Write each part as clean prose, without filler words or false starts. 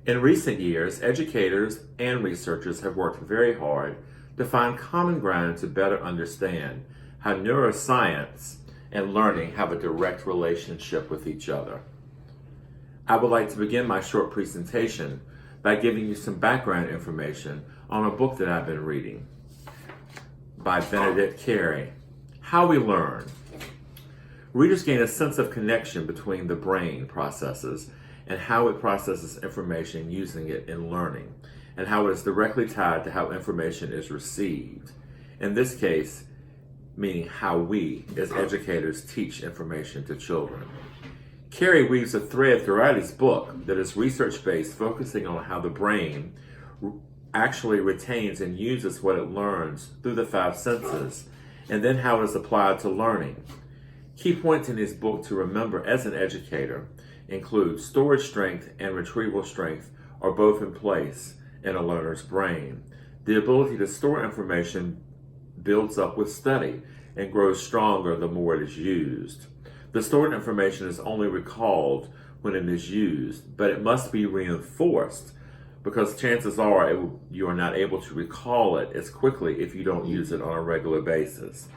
In recent years, educators and researchers have worked very hard to find common ground to better understand how neuroscience and learning have a direct relationship with each other. I would like to begin my short presentation by giving you some background information on a book that I've been reading by Benedict Carey, How We Learn. Readers gain a sense of connection between the brain processes and how it processes information using it in learning, and how it is directly tied to how information is received. In this case, meaning how we, as educators, teach information to children. Carey weaves a thread throughout his book that is research-based, focusing on how the brain actually retains and uses what it learns through the five senses, and then how it is applied to learning. Key points in his book to remember as an educator include storage strength and retrieval strength are both in place in a learner's brain. The ability to store information builds up with study and grows stronger the more it is used. The stored information is only recalled when it is used, but it must be reinforced because chances are you are not able to recall it as quickly if you don't use it on a regular basis.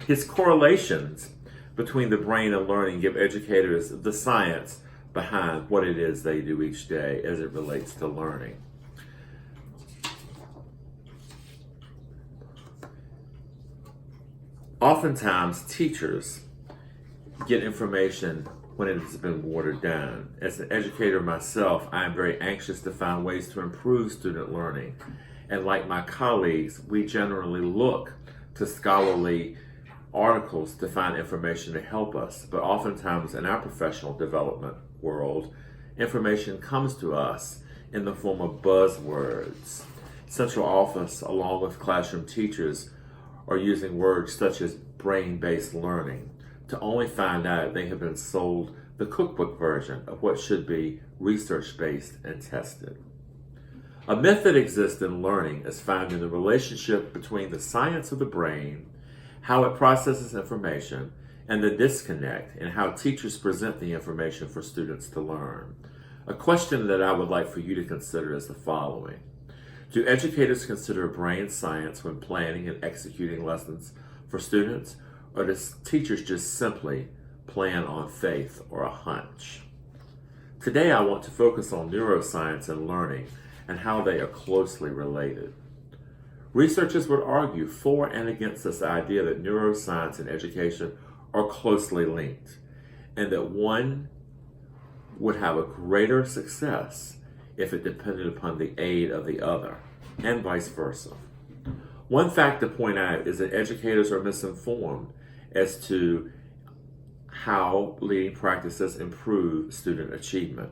His correlations between the brain and learning give educators the science behind what it is they do each day as it relates to learning. Oftentimes, teachers get information when it has been watered down. As an educator myself, I am very anxious to find ways to improve student learning. And like my colleagues, we generally look to scholarly articles to find information to help us. But oftentimes in our professional development world, information comes to us in the form of buzzwords. Central office, along with classroom teachers, are using words such as brain-based learning to only find out they have been sold the cookbook version of what should be research-based and tested. A myth that exists in learning is found in the relationship between the science of the brain, how it processes information, and the disconnect in how teachers present the information for students to learn. A question that I would like for you to consider is the following. Do educators consider brain science when planning and executing lessons for students, or do teachers just simply plan on faith or a hunch? Today I want to focus on neuroscience and learning and how they are closely related. Researchers would argue for and against this idea that neuroscience and education are closely linked, and that one would have a greater success if it depended upon the aid of the other, and vice versa. One fact to point out is that educators are misinformed as to how leading practices improve student achievement.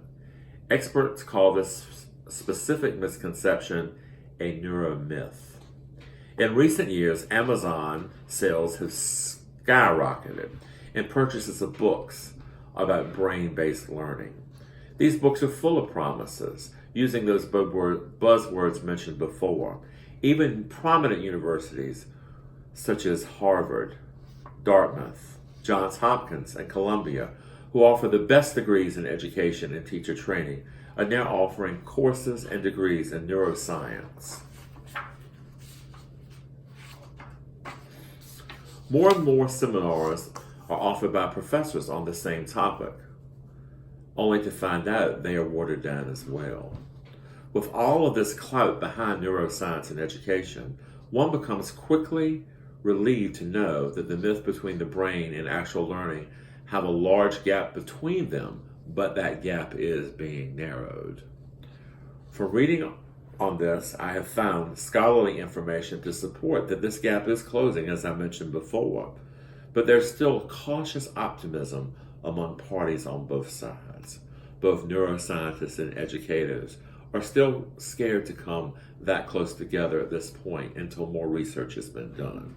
Experts call this specific misconception a neuromyth. In recent years, Amazon sales have skyrocketed and purchases of books about brain-based learning. These books are full of promises, using those buzzwords mentioned before. Even prominent universities such as Harvard, Dartmouth, Johns Hopkins, and Columbia, who offer the best degrees in education and teacher training, are now offering courses and degrees in neuroscience. More and more seminars are offered by professors on the same topic, only to find out they are watered down as well. With all of this clout behind neuroscience and education, one becomes quickly relieved to know that the myth between the brain and actual learning have a large gap between them, but that gap is being narrowed. From reading on this, I have found scholarly information to support that this gap is closing, as I mentioned before, but there's still cautious optimism among parties on both sides. Both neuroscientists and educators are still scared to come that close together at this point until more research has been done.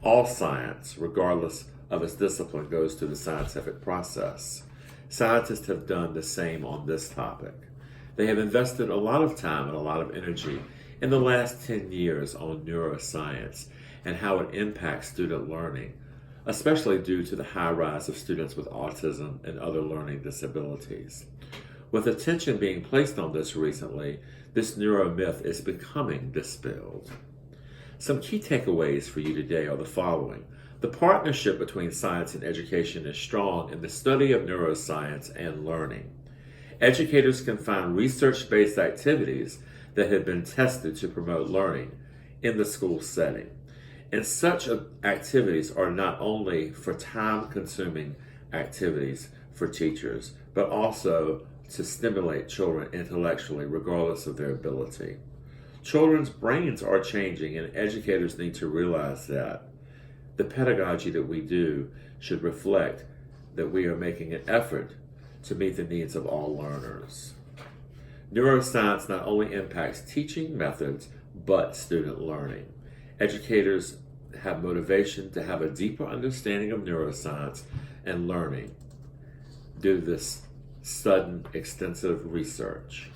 All science, regardless of its discipline, goes through the scientific process. Scientists have done the same on this topic. They have invested a lot of time and a lot of energy in the last 10 years on neuroscience and how it impacts student learning, especially due to the high rise of students with autism and other learning disabilities. With attention being placed on this recently, this neuromyth is becoming dispelled. Some key takeaways for you today are the following. The partnership between science and education is strong in the study of neuroscience and learning. Educators can find research-based activities that have been tested to promote learning in the school setting. And such activities are not only for time-consuming activities for teachers, but also to stimulate children intellectually, regardless of their ability. Children's brains are changing, and educators need to realize that. The pedagogy that we do should reflect that we are making an effort to meet the needs of all learners. Neuroscience not only impacts teaching methods, but student learning. Educators have motivation to have a deeper understanding of neuroscience and learning due to this sudden, extensive research.